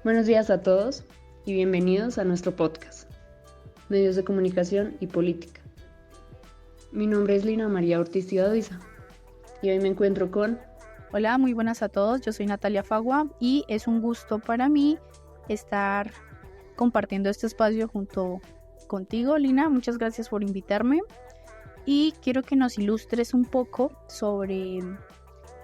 Buenos días a todos y bienvenidos a nuestro podcast, Medios de Comunicación y Política. Mi nombre es Lina María Ortiz Tibaduiza y hoy me encuentro con... Hola, muy buenas a todos, yo soy Natalia Fagua y es un gusto para mí estar compartiendo este espacio junto contigo, Lina. Muchas gracias por invitarme y quiero que nos ilustres un poco sobre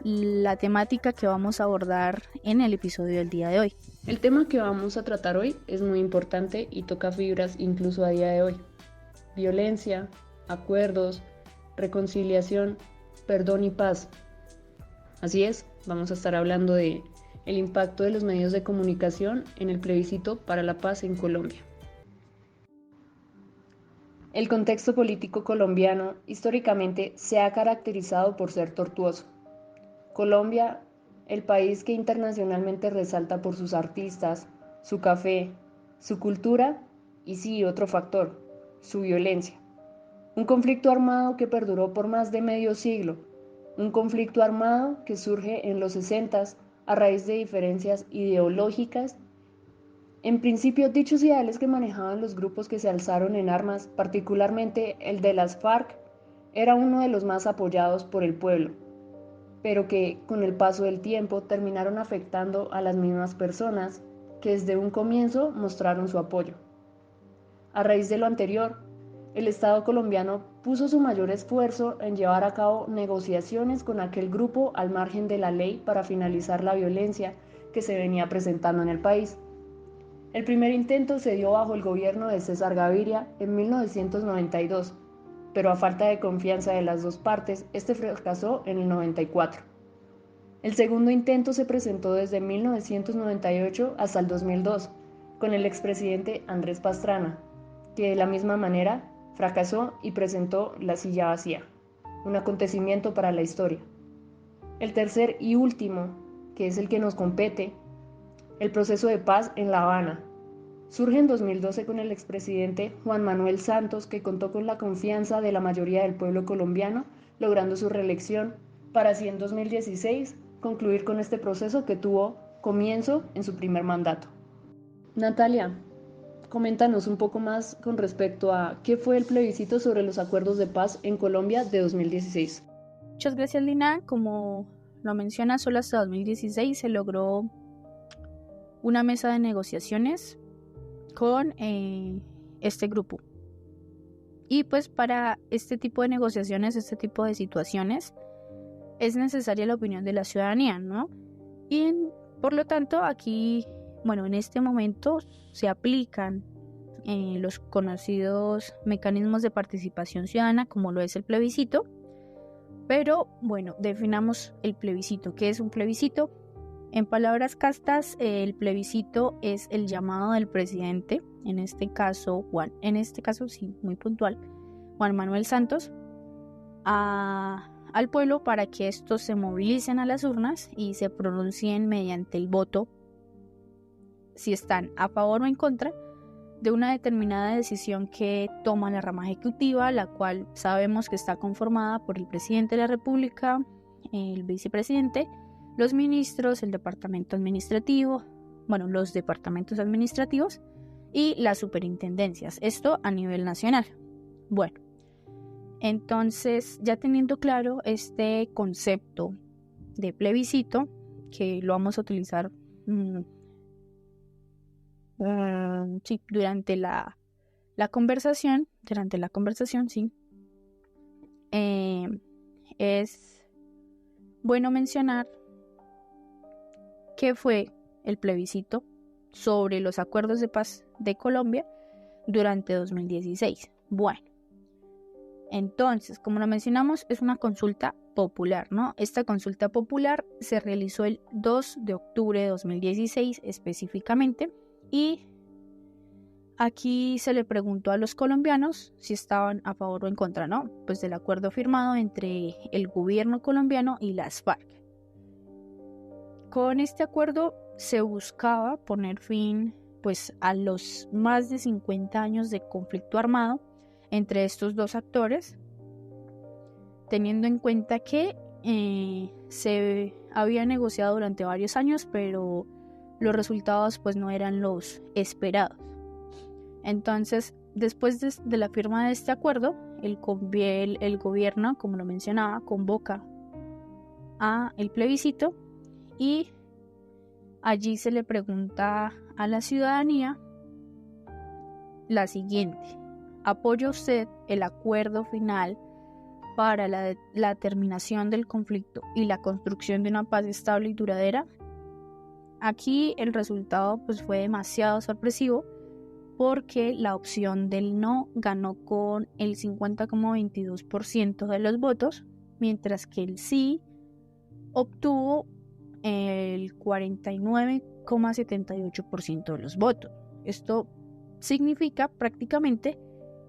la temática que vamos a abordar en el episodio del día de hoy. El tema que vamos a tratar hoy es muy importante y toca fibras incluso a día de hoy. Violencia, acuerdos, reconciliación, perdón y paz. Así es, vamos a estar hablando de el impacto de los medios de comunicación en el plebiscito para la paz en Colombia. El contexto político colombiano históricamente se ha caracterizado por ser tortuoso. Colombia, el país que internacionalmente resalta por sus artistas, su café, su cultura y sí, otro factor, su violencia. Un conflicto armado que perduró por más de medio siglo. Un conflicto armado que surge en los 60s a raíz de diferencias ideológicas. En principio, dichos ideales que manejaban los grupos que se alzaron en armas, particularmente el de las FARC, era uno de los más apoyados por el pueblo, pero que con el paso del tiempo terminaron afectando a las mismas personas que desde un comienzo mostraron su apoyo. A raíz de lo anterior, el Estado colombiano puso su mayor esfuerzo en llevar a cabo negociaciones con aquel grupo al margen de la ley para finalizar la violencia que se venía presentando en el país. El primer intento se dio bajo el gobierno de César Gaviria en 1992, pero a falta de confianza de las dos partes, este fracasó en el 94. El segundo intento se presentó desde 1998 hasta el 2002, con el expresidente Andrés Pastrana, que de la misma manera fracasó y presentó la silla vacía, un acontecimiento para la historia. El tercer y último, que es el que nos compete, el proceso de paz en La Habana. Surge en 2012 con el expresidente Juan Manuel Santos, que contó con la confianza de la mayoría del pueblo colombiano, logrando su reelección, para así en 2016 concluir con este proceso que tuvo comienzo en su primer mandato. Natalia, coméntanos un poco más con respecto a qué fue el plebiscito sobre los acuerdos de paz en Colombia de 2016. Muchas gracias, Lina. Como lo menciona, solo hasta 2016 se logró una mesa de negociaciones con este grupo. Y pues para este tipo de negociaciones, este tipo de situaciones, es necesaria la opinión de la ciudadanía, ¿no? Y por lo tanto, aquí, en este momento se aplican los conocidos mecanismos de participación ciudadana, como lo es el plebiscito. Pero, definamos el plebiscito. ¿Qué es un plebiscito? En palabras castas, el plebiscito es el llamado del presidente, en este caso sí, muy puntual, Juan Manuel Santos, al pueblo para que estos se movilicen a las urnas y se pronuncien mediante el voto si están a favor o en contra de una determinada decisión que toma la rama ejecutiva, la cual sabemos que está conformada por el presidente de la República, el vicepresidente, los ministros, el departamento administrativo, los departamentos administrativos y las superintendencias. Esto a nivel nacional. Entonces, ya teniendo claro este concepto de plebiscito, que lo vamos a utilizar durante la conversación, sí, es bueno mencionar qué fue el plebiscito sobre los acuerdos de paz de Colombia durante 2016. Entonces, como lo mencionamos, es una consulta popular, ¿no? Esta consulta popular se realizó el 2 de octubre de 2016 específicamente, y aquí se le preguntó a los colombianos si estaban a favor o en contra, ¿no? Pues del acuerdo firmado entre el gobierno colombiano y las FARC. Con este acuerdo se buscaba poner fin, pues, a los más de 50 años de conflicto armado entre estos dos actores, teniendo en cuenta que se había negociado durante varios años, pero los resultados pues no eran los esperados. Entonces, después de la firma de este acuerdo, el gobierno, como lo mencionaba, convoca a el plebiscito y allí se le pregunta a la ciudadanía la siguiente: ¿apoya usted el acuerdo final para la terminación del conflicto y la construcción de una paz estable y duradera? Aquí el resultado pues fue demasiado sorpresivo, porque la opción del no ganó con el 50,22% de los votos, mientras que el sí obtuvo el 49,78% de los votos. Esto significa prácticamente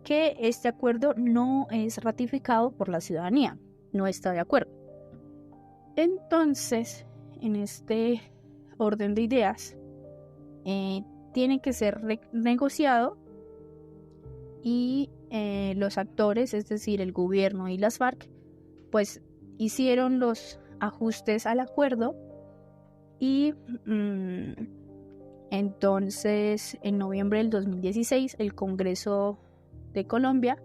que este acuerdo no es ratificado por la ciudadanía, no está de acuerdo. Entonces, en este orden de ideas, tiene que ser negociado y los actores, es decir, el gobierno y las FARC, pues hicieron los ajustes al acuerdo y entonces en noviembre del 2016 el Congreso de Colombia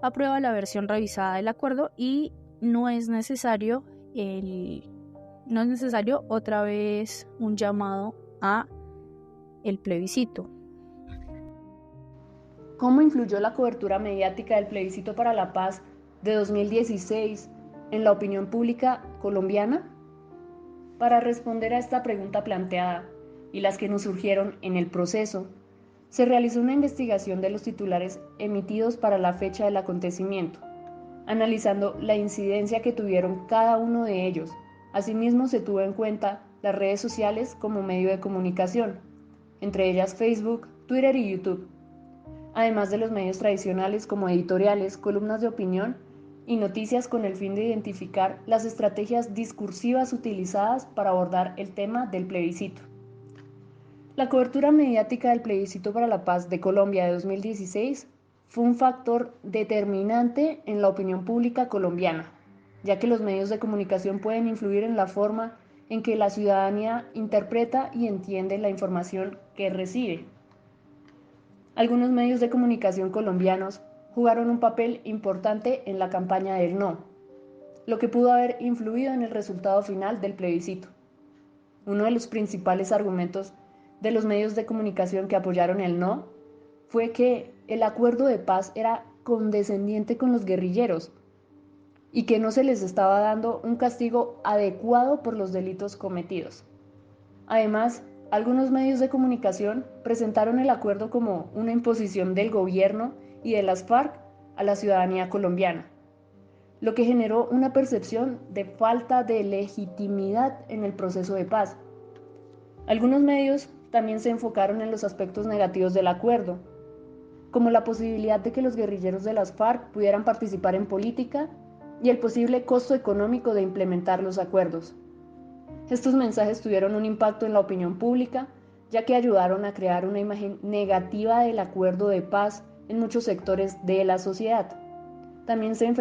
aprueba la versión revisada del acuerdo y no es necesario otra vez un llamado a el plebiscito. ¿Cómo influyó la cobertura mediática del plebiscito para la paz de 2016 en la opinión pública colombiana? Para responder a esta pregunta planteada y las que nos surgieron en el proceso, se realizó una investigación de los titulares emitidos para la fecha del acontecimiento, analizando la incidencia que tuvieron cada uno de ellos. Asimismo, se tuvo en cuenta las redes sociales como medio de comunicación, entre ellas Facebook, Twitter y YouTube, además de los medios tradicionales como editoriales, columnas de opinión y noticias, con el fin de identificar las estrategias discursivas utilizadas para abordar el tema del plebiscito. La cobertura mediática del plebiscito para la paz de Colombia de 2016 fue un factor determinante en la opinión pública colombiana, ya que los medios de comunicación pueden influir en la forma en que la ciudadanía interpreta y entiende la información que recibe. Algunos medios de comunicación colombianos jugaron un papel importante en la campaña del no, lo que pudo haber influido en el resultado final del plebiscito. Uno de los principales argumentos de los medios de comunicación que apoyaron el no fue que el acuerdo de paz era condescendiente con los guerrilleros y que no se les estaba dando un castigo adecuado por los delitos cometidos. Además, algunos medios de comunicación presentaron el acuerdo como una imposición del gobierno y de las FARC a la ciudadanía colombiana, lo que generó una percepción de falta de legitimidad en el proceso de paz. Algunos medios también se enfocaron en los aspectos negativos del acuerdo, como la posibilidad de que los guerrilleros de las FARC pudieran participar en política y el posible costo económico de implementar los acuerdos. Estos mensajes tuvieron un impacto en la opinión pública, ya que ayudaron a crear una imagen negativa del acuerdo de paz en muchos sectores de la sociedad. También se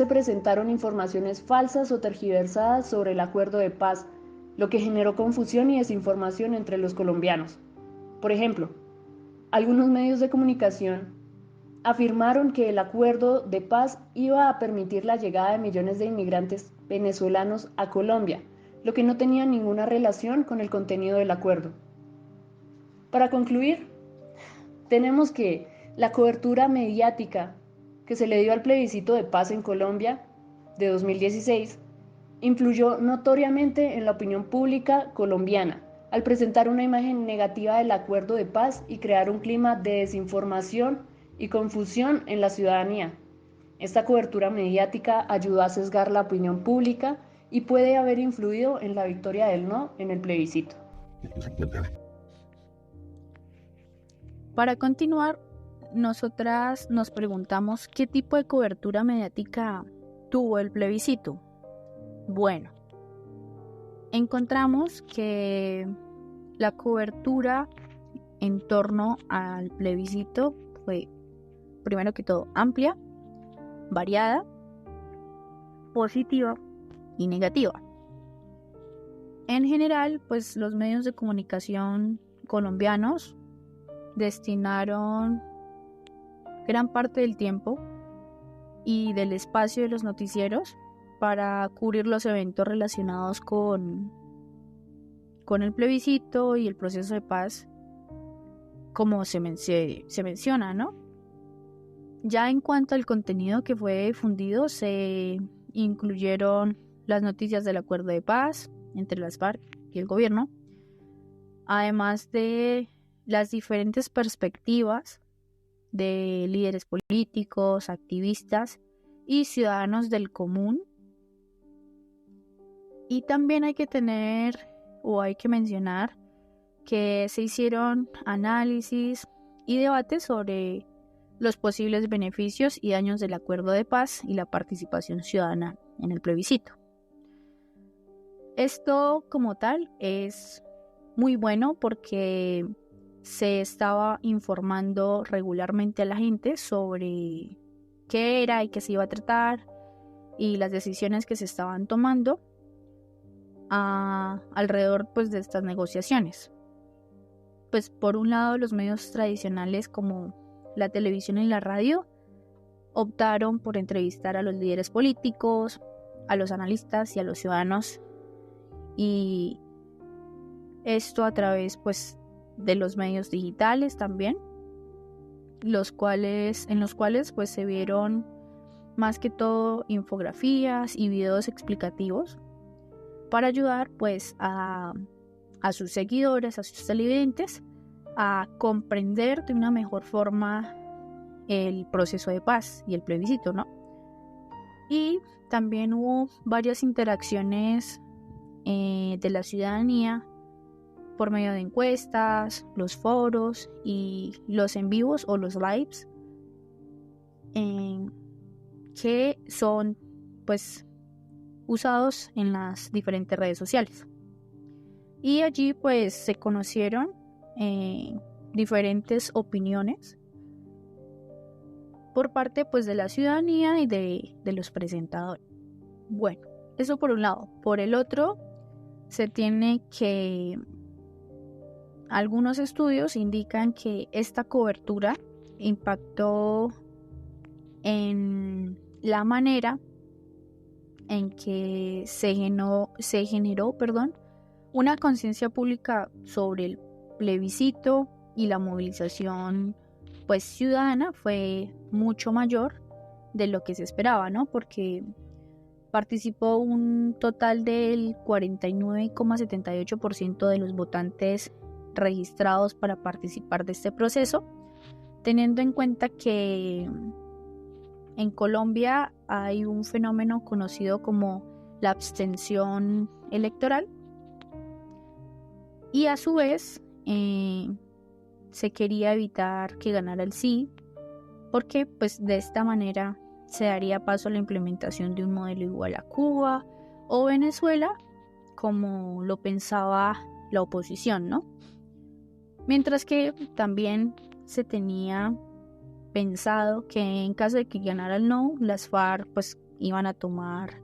presentaron informaciones falsas o tergiversadas sobre el acuerdo de paz, lo que generó confusión y desinformación entre los colombianos. Por ejemplo, algunos medios de comunicación afirmaron que el acuerdo de paz iba a permitir la llegada de millones de inmigrantes venezolanos a Colombia, lo que no tenía ninguna relación con el contenido del acuerdo. Para concluir, tenemos que la cobertura mediática que se le dio al plebiscito de paz en Colombia de 2016 influyó notoriamente en la opinión pública colombiana, al presentar una imagen negativa del acuerdo de paz y crear un clima de desinformación y confusión en la ciudadanía. Esta cobertura mediática ayudó a sesgar la opinión pública y puede haber influido en la victoria del no en el plebiscito. Para continuar, nosotras nos preguntamos qué tipo de cobertura mediática tuvo el plebiscito. Bueno, encontramos que la cobertura en torno al plebiscito fue, primero que todo, amplia, variada, positiva y negativa. En general, pues los medios de comunicación colombianos destinaron gran parte del tiempo y del espacio de los noticieros para cubrir los eventos relacionados con el plebiscito y el proceso de paz, como se menciona, ¿no? Ya en cuanto al contenido que fue difundido, se incluyeron las noticias del acuerdo de paz entre las FARC y el gobierno, además de las diferentes perspectivas de líderes políticos, activistas y ciudadanos del común. Y también hay que mencionar que se hicieron análisis y debates sobre los posibles beneficios y daños del acuerdo de paz y la participación ciudadana en el plebiscito. Esto como tal es muy bueno porque se estaba informando regularmente a la gente sobre qué era y qué se iba a tratar y las decisiones que se estaban tomando alrededor pues de estas negociaciones. Pues por un lado los medios tradicionales como la televisión y la radio optaron por entrevistar a los líderes políticos, a los analistas y a los ciudadanos, y esto a través pues de los medios digitales también, en los cuales pues se vieron más que todo infografías y videos explicativos para ayudar pues a sus seguidores, a sus televidentes, a comprender de una mejor forma el proceso de paz y el plebiscito, ¿no? Y también hubo varias interacciones de la ciudadanía por medio de encuestas, los foros y los en vivos o los lives, que son pues usados en las diferentes redes sociales. Y allí pues se conocieron diferentes opiniones por parte pues de la ciudadanía y de los presentadores. Bueno, eso por un lado. Por el otro, se tiene que algunos estudios indican que esta cobertura impactó en la manera en que se generó una conciencia pública sobre el plebiscito, y la movilización pues ciudadana fue mucho mayor de lo que se esperaba, ¿no? Porque participó un total del 49,78% de los votantes registrados para participar de este proceso, teniendo en cuenta que en Colombia hay un fenómeno conocido como la abstención electoral, y a su vez se quería evitar que ganara el sí, porque pues de esta manera se daría paso a la implementación de un modelo igual a Cuba o Venezuela, como lo pensaba la oposición, ¿no? Mientras que también se tenía pensado que en caso de que ganara el no, las FARC pues iban a tomar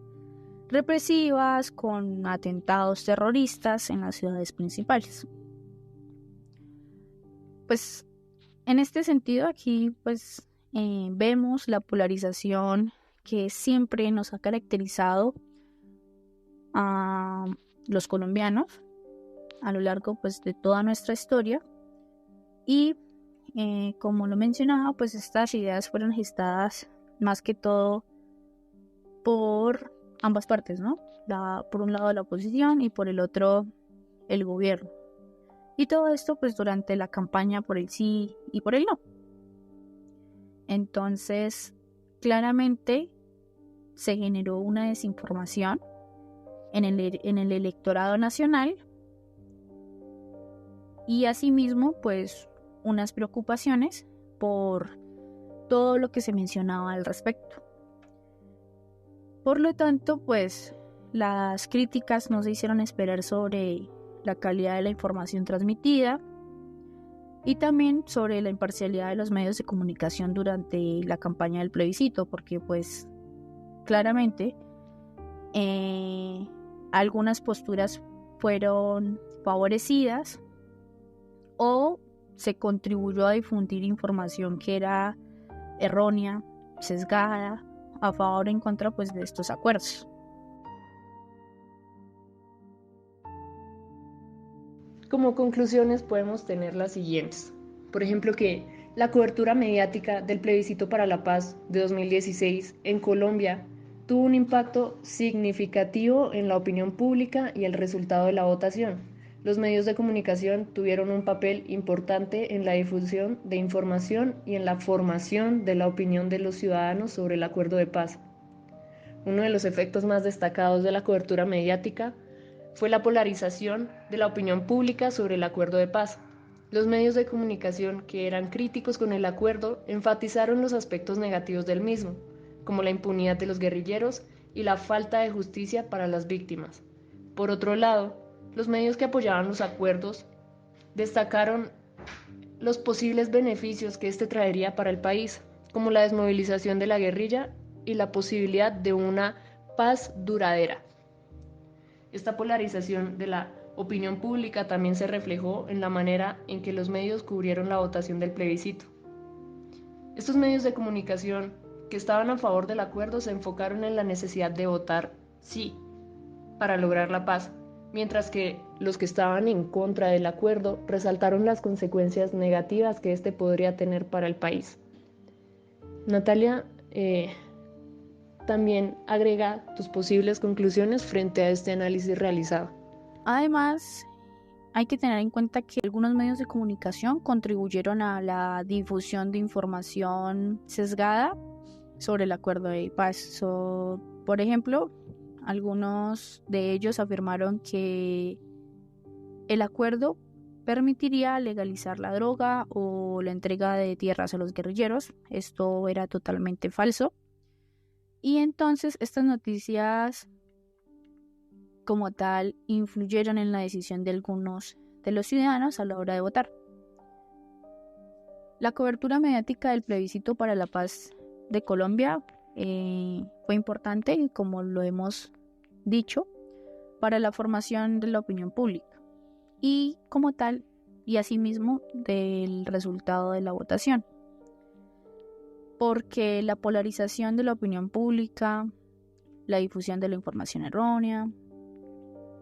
represivas con atentados terroristas en las ciudades principales. Pues en este sentido aquí pues vemos la polarización que siempre nos ha caracterizado a los colombianos a lo largo pues de toda nuestra historia, y como lo mencionaba, pues estas ideas fueron gestadas más que todo por ambas partes, ¿no? Por un lado la oposición y por el otro el gobierno. Y todo esto pues durante la campaña por el sí y por el no. Entonces, claramente se generó una desinformación en el electorado nacional, y asimismo pues unas preocupaciones por todo lo que se mencionaba al respecto. Por lo tanto, pues las críticas no se hicieron esperar sobre la calidad de la información transmitida y también sobre la imparcialidad de los medios de comunicación durante la campaña del plebiscito, porque pues claramente algunas posturas fueron favorecidas o se contribuyó a difundir información que era errónea, sesgada, a favor o en contra pues, de estos acuerdos. Como conclusiones podemos tener las siguientes. Por ejemplo, que la cobertura mediática del plebiscito para la paz de 2016 en Colombia tuvo un impacto significativo en la opinión pública y el resultado de la votación. Los medios de comunicación tuvieron un papel importante en la difusión de información y en la formación de la opinión de los ciudadanos sobre el acuerdo de paz. Uno de los efectos más destacados de la cobertura mediática fue la polarización de la opinión pública sobre el acuerdo de paz. Los medios de comunicación que eran críticos con el acuerdo enfatizaron los aspectos negativos del mismo, como la impunidad de los guerrilleros y la falta de justicia para las víctimas. Por otro lado, los medios que apoyaban los acuerdos destacaron los posibles beneficios que este traería para el país, como la desmovilización de la guerrilla y la posibilidad de una paz duradera. Esta polarización de la opinión pública también se reflejó en la manera en que los medios cubrieron la votación del plebiscito. Estos medios de comunicación que estaban a favor del acuerdo se enfocaron en la necesidad de votar sí para lograr la paz, mientras que los que estaban en contra del acuerdo resaltaron las consecuencias negativas que este podría tener para el país. Natalia, también agrega tus posibles conclusiones frente a este análisis realizado. Además, hay que tener en cuenta que algunos medios de comunicación contribuyeron a la difusión de información sesgada sobre el acuerdo de paz. Por ejemplo, algunos de ellos afirmaron que el acuerdo permitiría legalizar la droga o la entrega de tierras a los guerrilleros. Esto era totalmente falso. Y entonces estas noticias como tal influyeron en la decisión de algunos de los ciudadanos a la hora de votar. La cobertura mediática del plebiscito para la paz de Colombia fue importante, como lo hemos dicho, para la formación de la opinión pública y como tal y asimismo del resultado de la votación, porque la polarización de la opinión pública, la difusión de la información errónea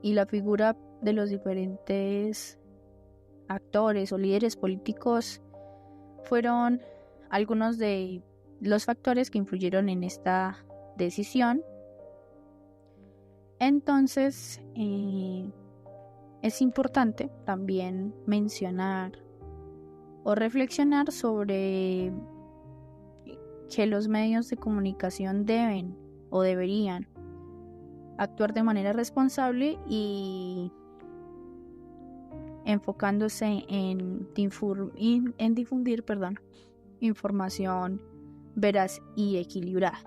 y la figura de los diferentes actores o líderes políticos fueron algunos de los factores que influyeron en esta decisión. Entonces, es importante también mencionar o reflexionar sobre que los medios de comunicación deben o deberían actuar de manera responsable y enfocándose en difundir información veraz y equilibrada.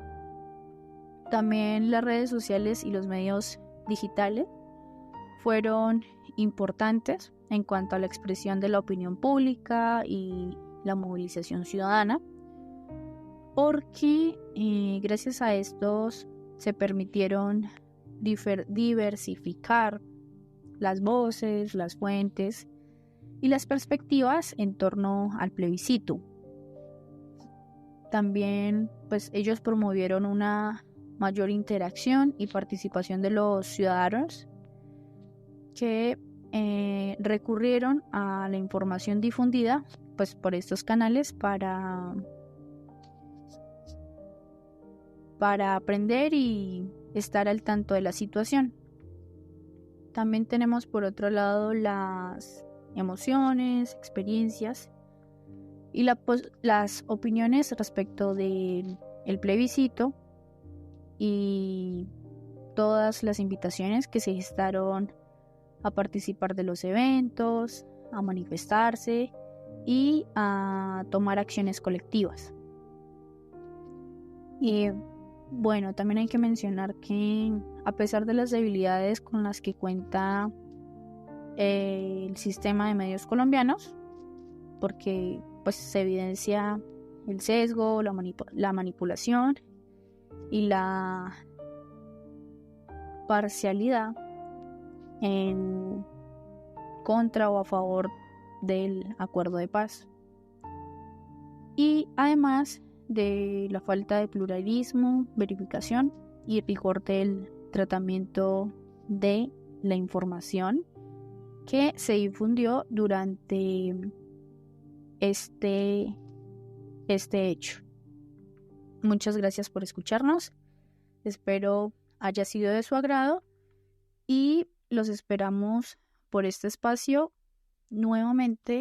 También las redes sociales y los medios digitales fueron importantes en cuanto a la expresión de la opinión pública y la movilización ciudadana, porque gracias a estos se permitieron diversificar las voces, las fuentes y las perspectivas en torno al plebiscito. También pues ellos promovieron una mayor interacción y participación de los ciudadanos que recurrieron a la información difundida pues por estos canales para aprender y estar al tanto de la situación. También tenemos por otro lado las emociones, experiencias y las opiniones respecto del plebiscito y todas las invitaciones que se gestaron a participar de los eventos, a manifestarse y a tomar acciones colectivas. Y bueno, también hay que mencionar que a pesar de las debilidades con las que cuenta el sistema de medios colombianos, porque pues se evidencia el sesgo, la manipulación y la parcialidad en contra o a favor del acuerdo de paz. Y además de la falta de pluralismo, verificación y rigor del tratamiento de la información que se difundió durante este hecho. Muchas gracias por escucharnos. Espero haya sido de su agrado y los esperamos por este espacio nuevamente